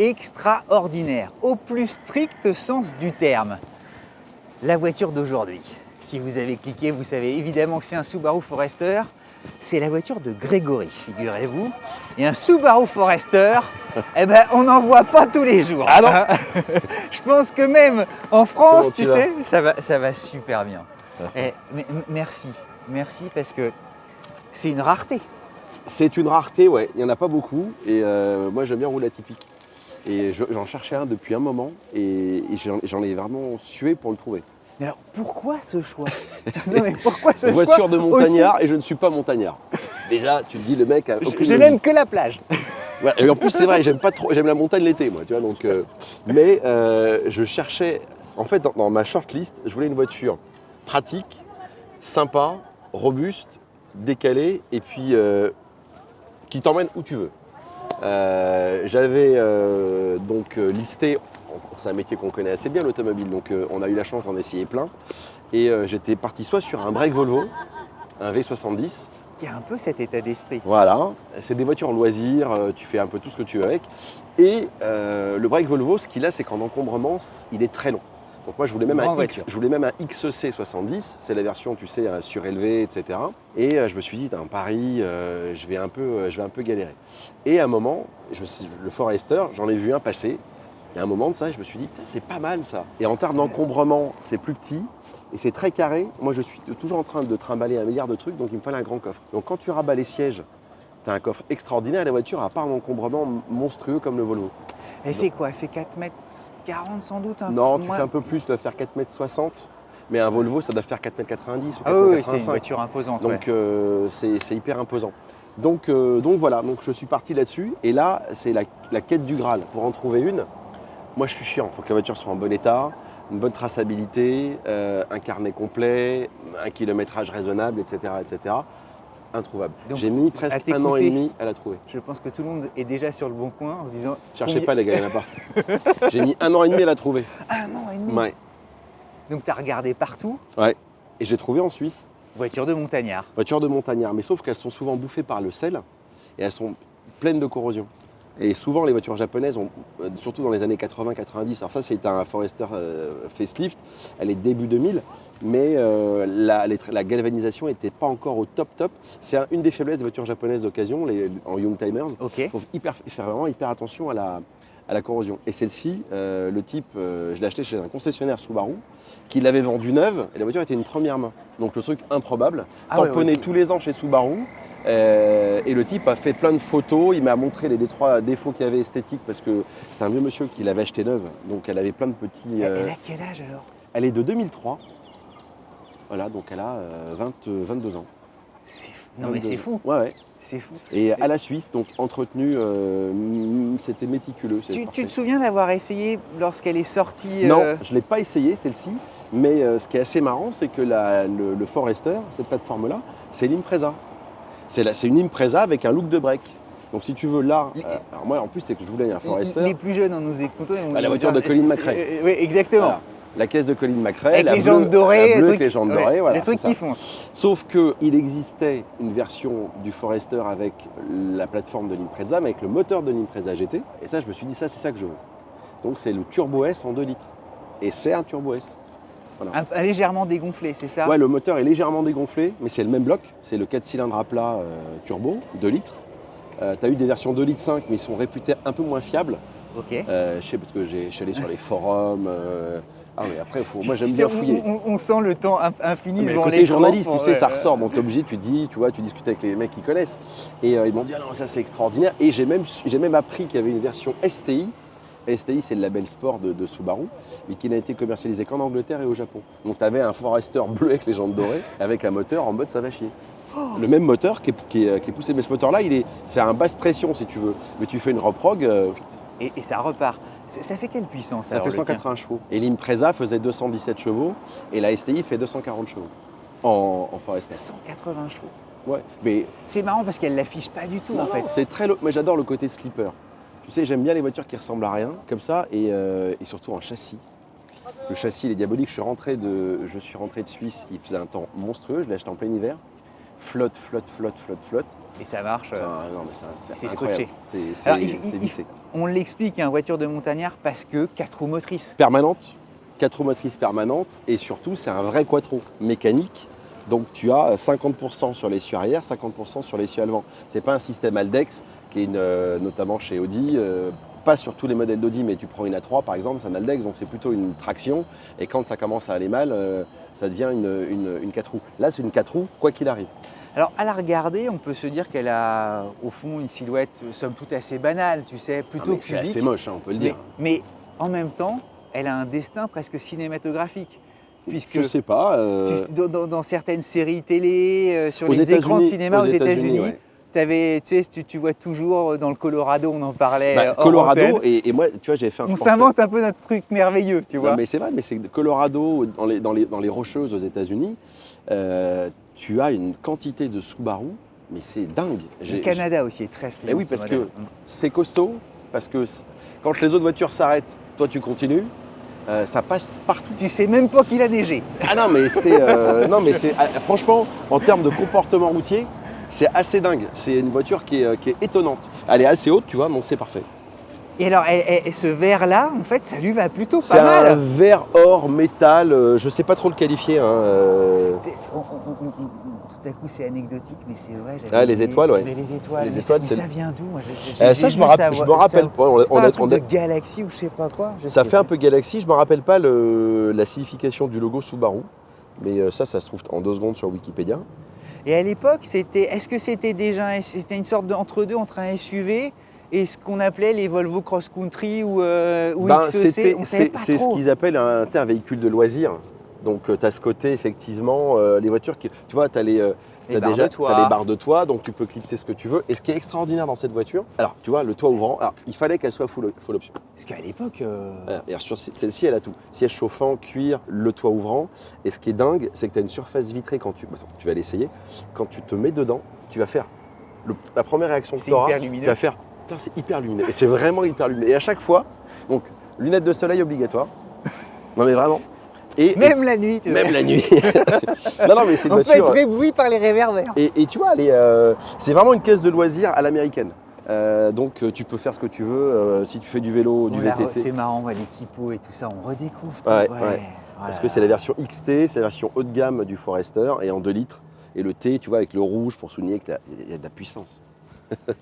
extraordinaire, au plus strict sens du terme. La voiture d'aujourd'hui. Si vous avez cliqué, vous savez évidemment que c'est un Subaru Forester. C'est la voiture de Grégory, figurez-vous. Et un Subaru Forester, eh ben, on n'en voit pas tous les jours. Ah non. Je pense que même en France, Comment tu sais, ça va super bien. Merci parce que c'est une rareté. C'est une rareté, ouais. Il n'y en a pas beaucoup. Et moi, j'aime bien rouler atypique. Et j'en cherchais un depuis un moment. Et j'en ai vraiment sué pour le trouver. Mais alors, pourquoi ce choix? Non, mais pourquoi ce Voiture choix de montagnard aussi? et je ne suis pas montagnard. Déjà, tu te dis, le mec a aucune Je logique. n'aime que la plage. Ouais, et en plus, c'est vrai, j'aime pas trop, j'aime la montagne l'été, moi, tu vois. Donc, je cherchais, en fait, dans ma shortlist, je voulais une voiture pratique, sympa, robuste, décalée, et puis qui t'emmène où tu veux. J'avais donc listé. C'est un métier qu'on connaît assez bien, l'automobile, donc on a eu la chance d'en essayer plein. Et j'étais parti soit sur un break Volvo, un V70. Il y a un peu cet état d'esprit. Voilà, c'est des voitures loisirs, tu fais un peu tout ce que tu veux avec. Et le break Volvo, ce qu'il a, c'est qu'en encombrement, il est très long. Donc moi, je voulais même un XC 70, c'est la version, tu sais, surélevée, etc. Et je me suis dit, dans Paris, je vais un peu galérer. Et à un moment, le Forester, j'en ai vu un passer. Il y a un moment de ça, je me suis dit, c'est pas mal ça. Et en termes d'encombrement, c'est plus petit et c'est très carré. Moi, je suis toujours en train de trimballer un milliard de trucs, donc il me fallait un grand coffre. Donc quand tu rabats les sièges, tu as un coffre extraordinaire. La voiture n'a pas un encombrement monstrueux comme le Volvo. Elle fait quoi? Elle fait 4,40 m sans doute? Non, tu fais un peu plus, tu dois faire 4,60 m. Mais un Volvo, ça doit faire 4,90 m ou 4,85 m. Ah oui, c'est une voiture imposante. Donc c'est hyper imposant. Donc voilà, donc je suis parti là-dessus. Et là, c'est la quête du Graal. Pour en trouver une, moi je suis chiant. Il faut que la voiture soit en bon état, une bonne traçabilité, un carnet complet, un kilométrage raisonnable, etc. etc. Introuvable. J'ai mis presque un an et demi à la trouver. Je pense que tout le monde est déjà sur le bon coin en se disant... Cherchez pas les gars, il n'y en a pas. J'ai mis un an et demi à la trouver. Un an et demi? Ouais. Donc tu as regardé partout? Ouais. Et j'ai trouvé en Suisse. Voiture de montagnard. Voiture de montagnard, mais sauf qu'elles sont souvent bouffées par le sel et elles sont pleines de corrosion. Et souvent les voitures japonaises, surtout dans les années 80-90, alors ça c'est un Forester facelift, elle est début 2000, mais la galvanisation n'était pas encore au top. C'est une des faiblesses des voitures japonaises d'occasion, en Youngtimers. Okay. Il faut faire vraiment hyper attention à la corrosion. Et celle-ci, le type, je l'ai acheté chez un concessionnaire Subaru, qui l'avait vendue neuve, et la voiture était une première main. Donc le truc improbable, tamponné tous les ans chez Subaru. Et le type a fait plein de photos, il m'a montré les trois défauts qu'il y avait esthétiques parce que c'était un vieux monsieur qui l'avait acheté neuve, donc elle avait plein de petits... Elle a quel âge alors? Elle est de 2003, voilà, donc elle a 22 ans. Non mais c'est fou. Ouais. C'est fou. Et à la Suisse, donc entretenu, c'était méticuleux. Tu te souviens d'avoir essayé lorsqu'elle est sortie? Non, je ne l'ai pas essayé celle-ci, mais ce qui est assez marrant, c'est que le Forester, cette plateforme-là, c'est l'Impreza. C'est une Impreza avec un look de break. Donc si tu veux là, alors moi en plus c'est que je voulais un Forester. Les plus jeunes en nous écoutant. La voiture de Colin McRae. Oui, exactement. Voilà. La caisse de Colin McRae, avec les jantes dorées, avec les jantes dorées, voilà, les trucs qui foncent. Sauf qu'il existait une version du Forester avec la plateforme de l'Impreza, mais avec le moteur de l'Impreza GT. Et ça, je me suis dit, c'est ça que je veux. Donc c'est le Turbo S en 2 litres. Et c'est un Turbo S. Voilà. Légèrement dégonflé, c'est ça? Ouais, le moteur est légèrement dégonflé, mais c'est le même bloc. C'est le 4 cylindres à plat turbo, 2 litres. Tu as eu des versions 2 litres 5, mais ils sont réputés un peu moins fiables. Ok. Je sais parce que je suis allé sur les forums. Ah oui, après, moi j'aime bien fouiller. On sent le temps infini devant les journalistes, tu sais, ça ressort. Donc tu es obligé, tu discutes avec les mecs qui connaissent. Et ils m'ont dit, ah non, ça c'est extraordinaire. Et j'ai même appris qu'il y avait une version STI. STI, c'est le label sport de Subaru, mais qui n'a été commercialisé qu'en Angleterre et au Japon. Donc tu avais un Forester bleu avec les jantes dorées, avec un moteur en mode ça va chier. Le même moteur qui est poussé, mais ce moteur-là, c'est un basse pression si tu veux. Mais tu fais une reprog. Et ça repart. Ça fait quelle puissance? Ça fait 180 chevaux. Et l'Impreza faisait 217 chevaux et la STI fait 240 chevaux en Forester. 180 chevaux. Ouais, mais c'est marrant parce qu'elle l'affiche pas du tout en fait. C'est très mais j'adore le côté slipper. Tu sais, j'aime bien les voitures qui ressemblent à rien, comme ça, et surtout en châssis. Le châssis, il est diabolique. Je suis rentré de Suisse, il faisait un temps monstrueux, je l'ai acheté en plein hiver. flotte. Et ça marche. Non, mais c'est c'est incroyable. Alors, C'est vissé. on l'explique, hein, voiture de montagnard, parce que 4 roues motrices. Permanente, 4 roues motrices permanentes, et surtout, c'est un vrai quattro mécanique. Donc tu as 50% sur l'essieu arrière, 50% sur l'essieu avant. C'est pas un système Aldex, qui est notamment chez Audi, pas sur tous les modèles d'Audi, mais tu prends une A3 par exemple, c'est un Aldex, donc c'est plutôt une traction. Et quand ça commence à aller mal, ça devient une 4 roues. Là, c'est une 4 roues, quoi qu'il arrive. Alors à la regarder, on peut se dire qu'elle a au fond une silhouette somme toute assez banale, tu sais, plutôt C'est cubique. assez moche, hein, on peut le dire. Mais en même temps, elle a un destin presque cinématographique. Puisque Je sais pas. dans certaines séries télé, sur Aux les écrans de États-Unis, cinéma aux États-Unis, ouais. tu vois toujours dans le Colorado, on en parlait. hors Colorado, antenne. et moi, tu vois, j'avais fait un On reportage. s'invente un peu notre truc merveilleux, tu vois. Non, mais c'est vrai, mais c'est Colorado, dans les Rocheuses aux États-Unis, tu as une quantité de Subaru, mais c'est dingue. Le Canada aussi est très friand. Mais oui, de ce parce modèle. que c'est costaud, parce que quand les autres voitures s'arrêtent, toi tu continues, ça passe partout. Tu sais même pas qu'il a neigé. Ah non, mais c'est franchement, en termes de comportement routier, c'est assez dingue. C'est une voiture qui est étonnante. Elle est assez haute, tu vois, donc c'est parfait. Et alors, ce verre-là, en fait, ça lui va plutôt C'est pas un mal. verre or métal, je sais pas trop le qualifier. Tout à coup, c'est anecdotique, mais c'est vrai. Ah, les étoiles, ouais. Les étoiles, Les mais étoiles, ça c'est vient d'où? Moi, ça, je me rappelle pas. De Galaxy ou je sais pas quoi. Ça fait un peu Galaxy, je me rappelle pas la signification du logo Subaru, mais ça se trouve en 2 secondes sur Wikipédia. Et à l'époque, est-ce que c'était une sorte d'entre-deux entre un SUV et ce qu'on appelait les Volvo Cross Country ou XEC? C'est ce qu'ils appellent un véhicule de loisir. Donc tu as ce côté, effectivement, les voitures qui. Tu vois, tu as les barres de toit, donc tu peux clipser ce que tu veux. Et ce qui est extraordinaire dans cette voiture, alors tu vois, le toit ouvrant, alors, il fallait qu'elle soit full option. Parce qu'à l'époque. Et sur celle-ci, elle a tout. Siège chauffant, cuir, le toit ouvrant. Et ce qui est dingue, c'est que tu as une surface vitrée quand tu vas l'essayer. Quand tu te mets dedans, tu vas faire. La première réaction que tu auras, tu vas faire. Putain, c'est hyper lumineux. Et c'est vraiment hyper lumineux. Et à chaque fois, donc, lunettes de soleil obligatoire. Non, mais vraiment. Même la nuit, tu vois. Même la nuit. non, mais c'est une voiture. On peut être ébloui par les réverbères. Et tu vois, c'est vraiment une caisse de loisirs à l'américaine. Donc tu peux faire ce que tu veux si tu fais du vélo, du VTT. C'est marrant, les typos et tout ça, on redécouvre. Ouais. Parce que c'est la version XT, c'est la version haut de gamme du Forester et en 2 litres. Et le T, tu vois, avec le rouge pour souligner qu'il y a de la puissance.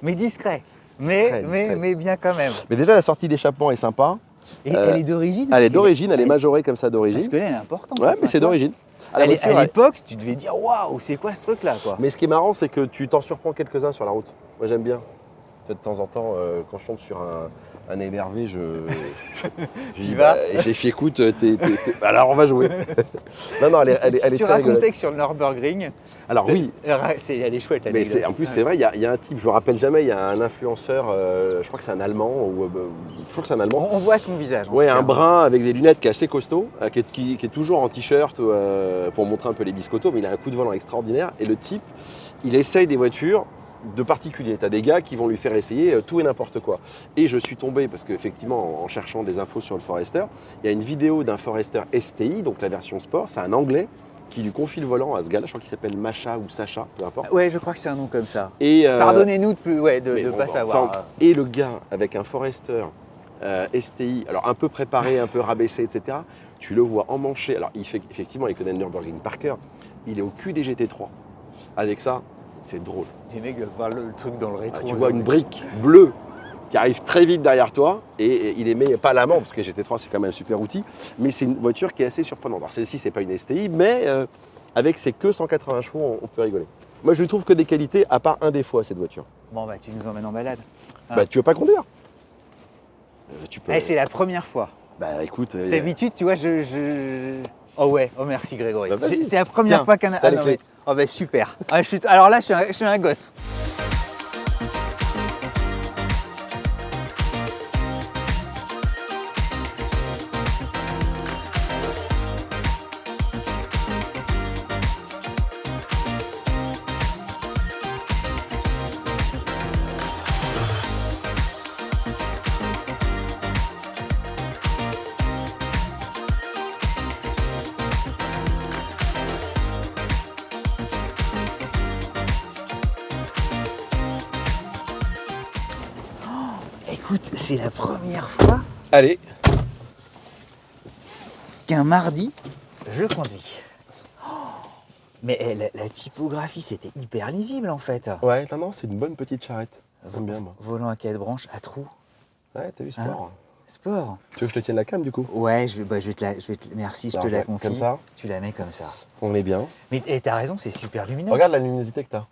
Mais discret. Mais bien quand même. Mais déjà, la sortie d'échappement est sympa. Et elle est d'origine? Elle est d'origine, elle est majorée comme ça d'origine. Parce que là, elle est importante. Ouais, mais c'est d'origine. À l'époque, tu devais dire waouh, c'est quoi ce truc-là, quoi. Mais ce qui est marrant, c'est que tu t'en surprends quelques-uns sur la route. Moi, j'aime bien. De temps en temps, quand je tombe sur un énervé, je dis j'ai fait écoute, alors on va jouer. non, elle est très rigolote. Tu racontais que sur le Nürburgring. Alors oui. Elle est chouette. Mais en plus, c'est vrai, il y a un type, je me rappelle jamais, il y a un influenceur, je crois que c'est un Allemand, je crois que c'est un Allemand. On voit son visage. Ouais, un brun avec des lunettes qui est assez costaud, qui est toujours en t-shirt pour montrer un peu les biscottos, mais il a un coup de volant extraordinaire. Et le type, il essaye des voitures de particuliers. Tu as des gars qui vont lui faire essayer tout et n'importe quoi. Et je suis tombé, parce qu'effectivement, en cherchant des infos sur le Forester, il y a une vidéo d'un Forester STI, donc la version sport, c'est un Anglais qui lui confie le volant à ce gars-là, je crois qu'il s'appelle Macha ou Sacha, peu importe. Ouais, je crois que c'est un nom comme ça. Et pardonnez-nous de ne pas savoir. Et le gars, avec un Forester STI, alors un peu préparé, un peu rabaissé, etc., tu le vois emmanché. Alors, effectivement, il connaît le Nürburgring par cœur. Il est au cul des GT3. Avec ça, c'est drôle. Les mecs voient le truc dans le rétro. Tu vois une brique bleue qui arrive très vite derrière toi et il émet pas la main, parce que GT3 c'est quand même un super outil, mais c'est une voiture qui est assez surprenante. Alors celle-ci c'est pas une STI, mais avec ses que 180 chevaux, on peut rigoler. Moi je lui trouve que des qualités, à part un défaut à cette voiture. Bon bah tu nous emmènes en balade. Bah tu veux pas conduire tu peux... C'est la première fois. Bah écoute... D'habitude tu vois Oh ouais, oh merci Grégory. Bah, c'est la première fois qu'un... Oh bah super. Alors là je suis un gosse. Écoute, c'est la première fois Allez. qu'un mardi, je conduis. Oh, mais la typographie, c'était hyper lisible en fait. Ouais, non, c'est une bonne petite charrette. J'aime bien, moi. Volant à 4 branches, à trous. Ouais, t'as vu, sport. Sport. Tu veux que je te tienne la cam, du coup? Ouais, merci, je te la confie. Comme ça? Tu la mets comme ça. On est bien. Mais t'as raison, c'est super lumineux. Regarde la luminosité que t'as.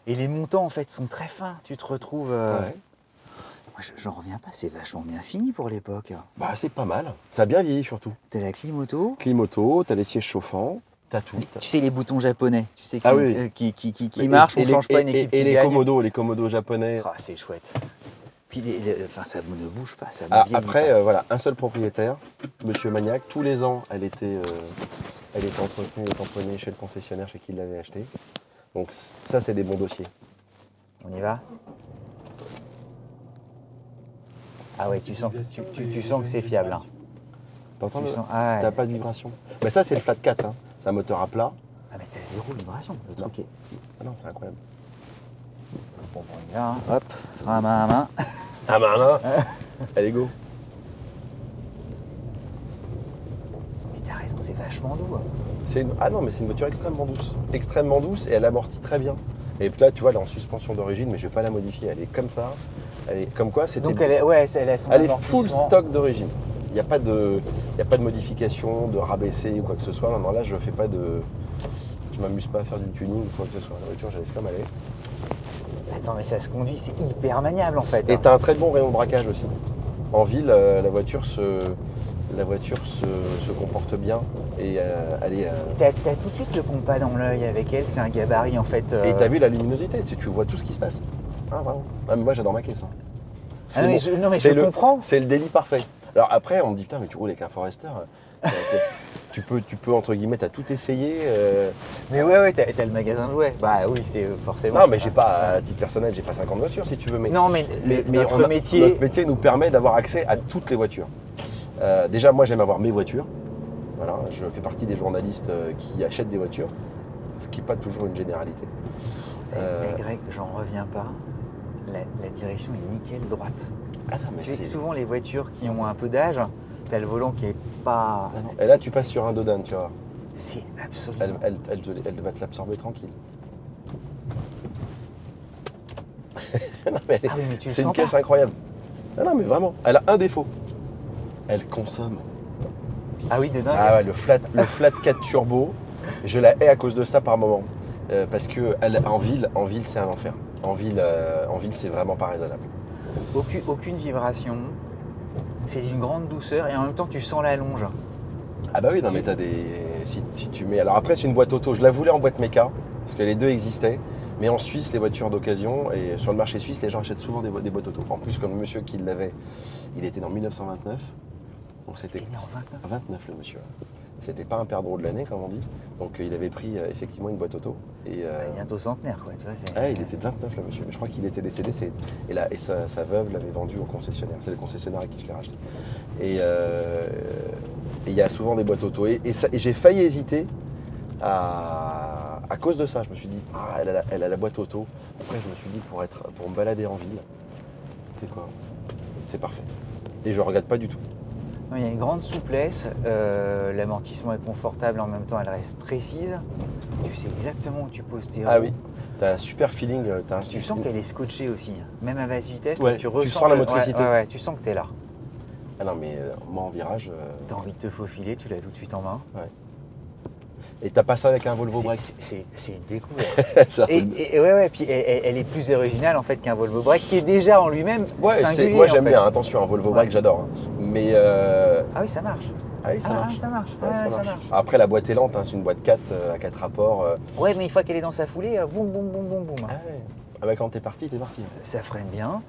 Et les montants en fait sont très fins. Tu te retrouves. Ouais. Moi, j'en reviens pas, c'est vachement bien fini pour l'époque. Bah, c'est pas mal. Ça a bien vieilli, surtout. T'as la clim auto. Clim auto, t'as les sièges chauffants, t'as tout. Tu sais les boutons japonais, tu sais qui, Ah oui. qui marchent, on change pas une équipe et qui les gagne. les commodos japonais. Ah, c'est chouette. Puis enfin, ça ne bouge pas, ça ne Ah, vieillit après, pas. voilà, un seul propriétaire, Monsieur Magnac. Tous les ans, elle était entretenue et tamponnée chez le concessionnaire chez qui il l'avait acheté. Donc ça, c'est des bons dossiers. On y va? Ah ouais, tu sens que c'est fiable. Hein. T'entends? Tu sens- ah ouais. T'as pas de vibration. Mais ça, c'est le flat 4. Hein. C'est un moteur à plat. Ah mais t'as zéro vibration, le Non. truc est... Ah non, c'est incroyable. Bon, on y va, hein. Hop, frein à main à main. Ah ben là, allez go. Mais t'as raison, c'est vachement doux. Hein. Ah non, mais c'est une voiture extrêmement douce. Extrêmement douce et elle amortit très bien. Et puis là, tu vois, elle est en suspension d'origine, mais je vais pas la modifier. Elle est comme ça. Elle est comme quoi, c'était. Donc elle a son Elle est amortissement. full stock d'origine. Il n'y a pas de modification, de rabaisser ou quoi que ce soit. Non, là, je fais pas de. Je m'amuse pas à faire du tuning ou quoi que ce soit. La voiture, je la laisse comme elle est. Attends, mais ça se conduit, c'est hyper maniable en fait. Et Hein. tu as un très bon rayon de braquage aussi. En ville, la voiture se comporte bien et elle est. T'as tout de suite le compas dans l'œil avec elle, c'est un gabarit en fait. Et tu as vu la luminosité, tu vois tout ce qui se passe. Ah, vraiment. Ah, mais moi, j'adore ma caisse. Hein. Ah, mais C'est non, mais c'est je comprends. C'est le délit parfait. Alors après, on me dit, putain, mais tu roules avec un Forester. Tu peux, entre guillemets, t'as tout essayé. Mais ouais, t'as le magasin de jouets. Bah oui, c'est forcément. Non, mais j'ai pas, à titre personnel, j'ai pas 50 voitures si tu veux. Mais, Non, mais notre métier. Notre métier nous permet d'avoir accès à toutes les voitures. Déjà, moi, j'aime avoir mes voitures. Voilà, je fais partie des journalistes qui achètent des voitures, ce qui n'est pas toujours une généralité. Mais Greg, j'en reviens pas. La direction est nickel droite. Ah non, mais Tu sais, souvent les voitures qui ont un peu d'âge, t'as le volant qui est pas. Et là, tu passes sur un Dodan, tu vois. C'est absolument. Elle va te l'absorber tranquille. Non, mais Ah oui, mais tu le c'est une sens caisse pas. incroyable. Ah non, mais vraiment, elle a un défaut. Elle consomme. Ah oui, de dingue. Ah ouais, le flat 4 turbo, je la hais à cause de ça par moment. Parce que en ville, c'est un enfer. En ville, c'est vraiment pas raisonnable. Aucune vibration. C'est d'une grande douceur et en même temps tu sens la longe. Ah bah oui, non mais t'as des. Si tu mets. Alors après, c'est une boîte auto. Je la voulais en boîte méca, parce que les deux existaient. Mais en Suisse, les voitures d'occasion, et sur le marché suisse, les gens achètent souvent des boîtes auto. En plus, comme le monsieur qui l'avait, il était dans 1929. Donc c'était Il était né en 29 le monsieur. C'était pas un perdreau de l'année, comme on dit. Donc il avait pris effectivement une boîte auto. Et, Bientôt centenaire, quoi. Tu vois, il était de 29 le monsieur. Mais je crois qu'il était décédé. Et sa veuve l'avait vendu au concessionnaire. C'est le concessionnaire à qui je l'ai racheté. Et il y a souvent des boîtes auto. Et j'ai failli hésiter à cause de ça. Je me suis dit, elle a la boîte auto. Après, je me suis dit, pour me balader en ville, tu sais quoi, c'est parfait. Et je ne regrette pas du tout. Non, il y a une grande souplesse, l'amortissement est confortable, en même temps elle reste précise. Tu sais exactement où tu poses tes roues. Ah oui, tu as un super feeling. Tu sens qu'elle est scotchée aussi. Même à basse vitesse, Ouais, tu ressens sens la motricité. Ouais, tu sens que tu es là. Ah non, mais moi en virage. Tu as envie de te faufiler, tu l'as tout de suite en main. Ouais. Et t'as pas ça avec un Volvo Break? C'est une découverte. et puis elle est plus originale en fait qu'un Volvo Break qui est déjà en lui-même singulier. Moi j'aime en fait. bien, attention, un Volvo Break j'adore. Hein. Mais. Ah oui, ça marche. Ah oui, ça marche. Ça marche. Ouais, ça ça marche. Après, la boîte est lente, hein, c'est une boîte 4 à 4 rapports. Ouais, mais une fois qu'elle est dans sa foulée, boum, boum, boum, boum, boum. Ah ouais. Ah bah, quand t'es parti, t'es parti. Ça freine bien.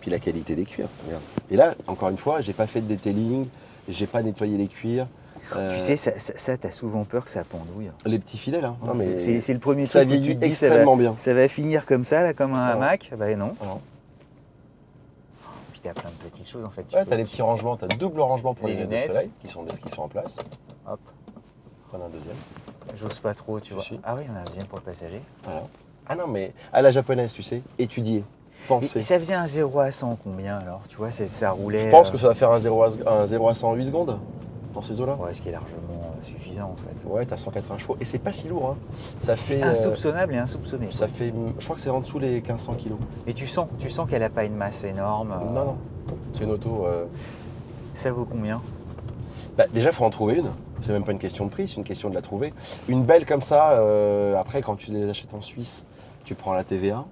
Puis la qualité des cuirs, regarde. Et là, encore une fois, j'ai pas fait de detailing, j'ai pas nettoyé les cuirs. Tu sais, ça t'as souvent peur que ça pendouille. Les petits filets là. Non, mais c'est le premier ça truc où tu vieillit te dis extrêmement bien. ça va finir comme ça, là, comme un Ah. hamac. Bah non. Alors, Puis t'as plein de petites choses en fait. ouais, t'as les petits rangements, t'as double rangement pour Les les lunettes de lunettes. soleil qui sont en place. Hop, T'en as un deuxième. j'ose pas trop, tu vois. Si. Ah oui, on a un deuxième pour le passager. Voilà. Ah non, mais à la japonaise, tu sais, étudier. Penser. Et ça faisait un 0 à 100 combien alors? Tu vois, ça roulait. Je pense que ça va faire un 0 à 100 en 8 secondes, dans ces eaux-là. Ouais, ce qui est largement suffisant en fait. Ouais, t'as 180 chevaux. Et c'est pas si lourd. Hein. Ça fait, Insoupçonnable et insoupçonné. ça fait, je crois que c'est en dessous les 1500 kilos. Et tu sens qu'elle n'a pas une masse énorme. Non, non. C'est une auto. Ça vaut combien? Bah, déjà, il faut en trouver une. C'est même pas une question de prix, c'est une question de la trouver. Une belle comme ça, après, quand tu les achètes en Suisse, tu prends la TVA,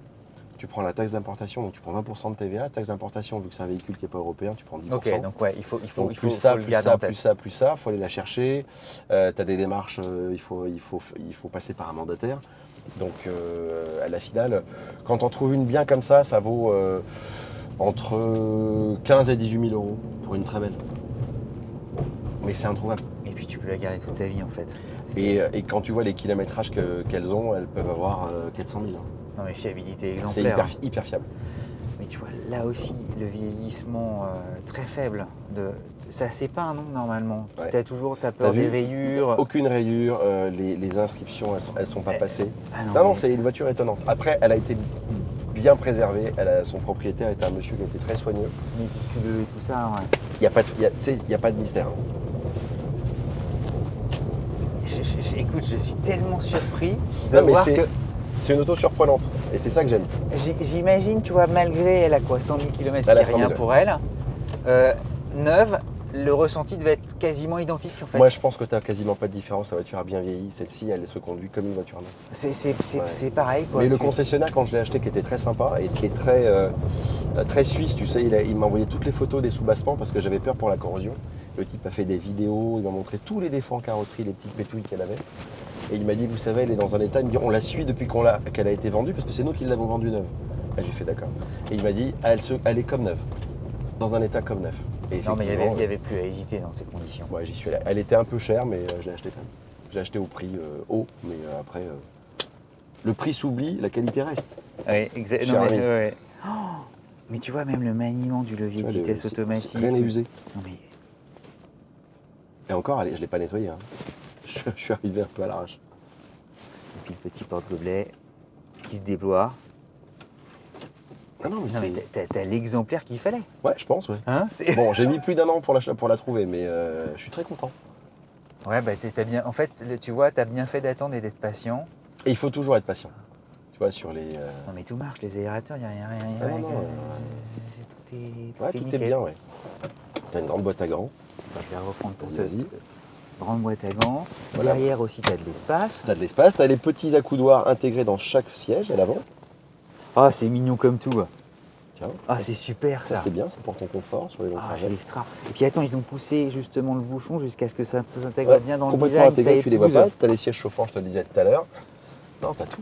tu prends la taxe d'importation, donc tu prends 20% de TVA. Taxe d'importation, vu que c'est un véhicule qui n'est pas européen, tu prends 10%. Ok, donc ouais, il faut plus ça, le plus garder ça, en tête. plus ça, plus ça, il faut aller la chercher. Tu as des démarches, il faut passer par un mandataire. Donc à la finale, quand on trouve une bien comme ça vaut entre 15 et 18 000 euros pour une très belle. Mais c'est introuvable. Et puis tu peux la garder toute ta vie en fait. Et quand tu vois les kilométrages qu'elles ont, elles peuvent avoir 400 000. Non mais fiabilité C'est exemplaire. hyper fiable. Mais tu vois, là aussi, le vieillissement très faible, ça s'épeint non normalement. Ouais. Tu as toujours peur des rayures. Aucune rayure, les inscriptions, elles sont pas passées. Ah Non, c'est une voiture étonnante. Après, elle a été bien préservée. Son propriétaire était un monsieur qui était très soigneux. Méticuleux et tout ça, ouais. Il n'y a pas de mystère. Écoute, je suis tellement surpris de Non, mais voir que... c'est une auto surprenante. Et c'est ça que j'aime. J'imagine, tu vois, malgré, elle a quoi, 100 000 km, ce Elle qui a est 100 rien 000. pour elle, neuve, le ressenti devait être quasiment identique en fait. Moi, je pense que tu n'as quasiment pas de différence. La voiture a bien vieilli. Celle-ci, elle se conduit comme une voiture neuve. C'est pareil quoi. Mais le concessionnaire, quand je l'ai acheté, qui était très sympa et très suisse, tu sais, il m'a envoyé toutes les photos des soubassements parce que j'avais peur pour la corrosion. Le type a fait des vidéos, il m'a montré tous les défauts en carrosserie, les petites pétouilles qu'elle avait. Et il m'a dit, vous savez, elle est dans un état, il me dit, on la suit depuis qu'elle a été vendue parce que c'est nous qui l'avons vendue neuve. Ah, j'ai fait d'accord. Et il m'a dit, elle est comme neuve, dans un état comme neuf. Et non mais il effectivement, n'y avait plus à hésiter dans ces conditions. Ouais, j'y suis allé. Elle était un peu chère, mais je l'ai achetée quand même. J'ai acheté au prix haut, mais après, le prix s'oublie, la qualité reste. Oui, exactement. Mais tu vois, même le maniement du levier de vitesse automatique. Rien n'est usé. Non mais... Et encore, je ne l'ai pas nettoyé. Hein. Je suis arrivé un peu à l'arrache. Et puis le petit porte-gobelet qui se déploie. Ah non, mais t'as l'exemplaire qu'il fallait. Ouais, je pense, ouais. Hein, bon, j'ai mis plus d'un an pour la trouver, mais je suis très content. Ouais, bah t'as bien. En fait, tu vois, t'as bien fait d'attendre et d'être patient. Et il faut toujours être patient. Tu vois, sur les. Non, mais tout marche, les aérateurs, il n'y a rien. Ah, non, tout est bien, ouais. T'as une grande boîte à gants. Attends, je vais reprendre pour Vas-y. Grande boîte à gants. Voilà. Derrière aussi, t'as de l'espace. T'as de l'espace, t'as les petits accoudoirs intégrés dans chaque siège à l'avant. Ah, c'est mignon comme tout. Tiens, Ah, c'est super ça. C'est bien, c'est pour ton confort sur les longs trajets. C'est extra. Et puis attends, ils ont poussé justement le bouchon jusqu'à ce que ça s'intègre bien dans le design. Complètement intégré, tu les vois pas. T'as les sièges chauffants, je te le disais tout à l'heure. Non, t'as tout.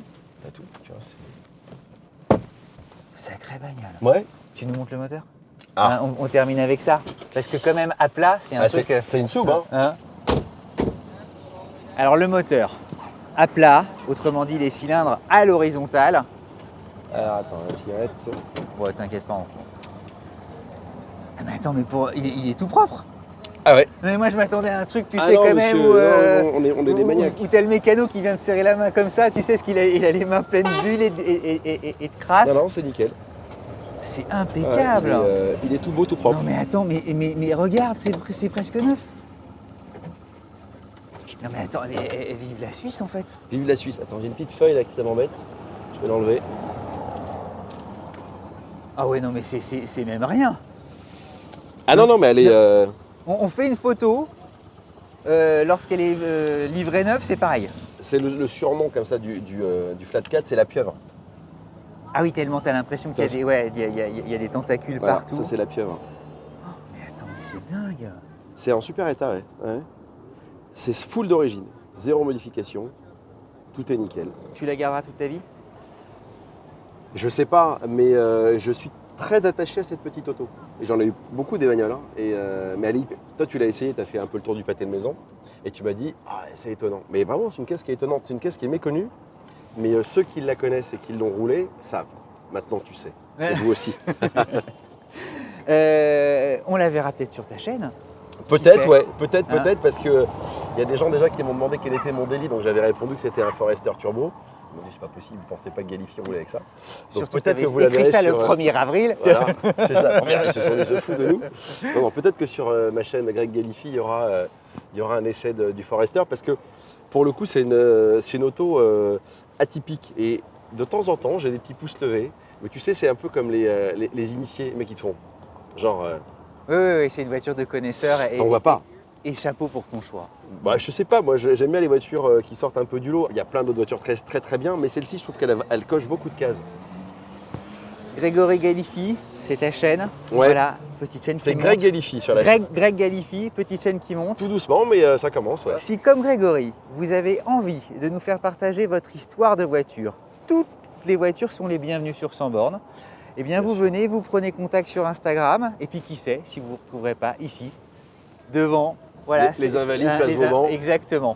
Tu vois, sacrée bagnole. Ouais. Tu nous montres le moteur? Ah. Hein, on termine avec ça. Parce que quand même, à plat, c'est un truc... C'est une sub, hein. Alors le moteur, à plat, autrement dit les cylindres à l'horizontale. Alors attends, la cigarette. Ouais, t'inquiète pas. Ah mais attends, mais il est tout propre. Ah ouais. Mais moi je m'attendais à un truc, tu sais, non, quand monsieur, même, on est des maniaques. Où t'as le mécano qui vient de serrer la main comme ça, tu sais, il a les mains pleines d'huile et de crasse. Non, c'est nickel. C'est impeccable. Il est tout beau, tout propre. Non mais attends, mais regarde, c'est presque neuf. Non mais attends, vive la Suisse en fait. Vive la Suisse. Attends, j'ai une petite feuille là qui m'embête. Je vais l'enlever. Ah ouais, non mais c'est même rien. Ah non, mais elle est... On fait une photo, lorsqu'elle est livrée neuve, c'est pareil. C'est le surnom comme ça du Flat 4, c'est la pieuvre. Ah oui, tellement t'as l'impression qu'il y a des tentacules Voilà, partout. ça c'est la pieuvre. Oh, mais attends, mais c'est dingue. C'est en super état, ouais. C'est full d'origine, zéro modification, tout est nickel. Tu la garderas toute ta vie? Je sais pas, mais je suis très attaché à cette petite auto. Et j'en ai eu beaucoup des bagnoles. Mais Ali, toi tu l'as essayé, tu as fait un peu le tour du pâté de maison et tu m'as dit ah, c'est étonnant. Mais vraiment, c'est une caisse qui est étonnante, c'est une caisse qui est méconnue. Mais ceux qui la connaissent et qui l'ont roulée savent. Maintenant tu sais. Et vous aussi. On la verra peut-être sur ta chaîne. Peut-être, ouais, peut-être, parce que il y a des gens déjà qui m'ont demandé quel était mon délit, donc j'avais répondu que c'était un Forester Turbo. Ils m'ont dit c'est pas possible, vous pensez pas que Galifi roulait avec ça. Donc peut-être que vous l'avez écrit ça le 1er avril. Voilà, c'est ça. Ils se foutent de nous. Non, peut-être que sur ma chaîne Greg Galifi, il y aura un essai du Forester, parce que pour le coup c'est une auto atypique et de temps en temps j'ai des petits pouces levés. Mais tu sais, c'est un peu comme les initiés, mais qui te font genre. Oui, c'est une voiture de connaisseur. T'en vois pas. Et chapeau pour ton choix. Bah, je sais pas, moi j'aime bien les voitures qui sortent un peu du lot. Il y a plein d'autres voitures très bien, mais celle-ci, je trouve qu'elle coche beaucoup de cases. Grégory Galifi, c'est ta chaîne. Ouais. Voilà, petite chaîne qui monte. C'est Greg Galifi sur la chaîne. Greg Galifi, petite chaîne qui monte. Tout doucement, mais ça commence. Ouais. Si, comme Grégory, vous avez envie de nous faire partager votre histoire de voiture, toutes les voitures sont les bienvenues sur 100 bornes. Eh bien, vous venez, vous prenez contact sur Instagram, et puis qui sait, si vous ne vous retrouverez pas ici, devant. Voilà, les Invalides, place Vauban. Exactement,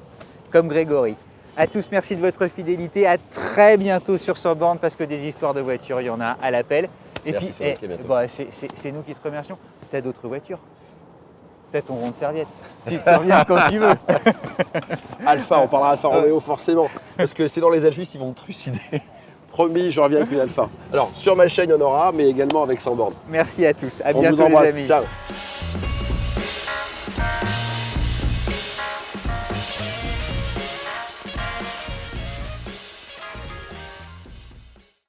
comme Grégory. À tous, merci de votre fidélité. À très bientôt sur 100 bornes, parce que des histoires de voitures, il y en a à l'appel. Et merci, puis, c'est nous qui te remercions. Tu as d'autres voitures. Tu as ton rond de serviette. Tu reviens quand tu veux. Alpha, on parlera Alpha Romeo forcément. Parce que c'est dans les Alphis, ils vont te trucider. Promis, je reviens avec une Alpha. Alors, sur ma chaîne, il y en aura, mais également avec 100 bornes. Merci à tous. À on bientôt, vous embrasse. les amis. Ciao.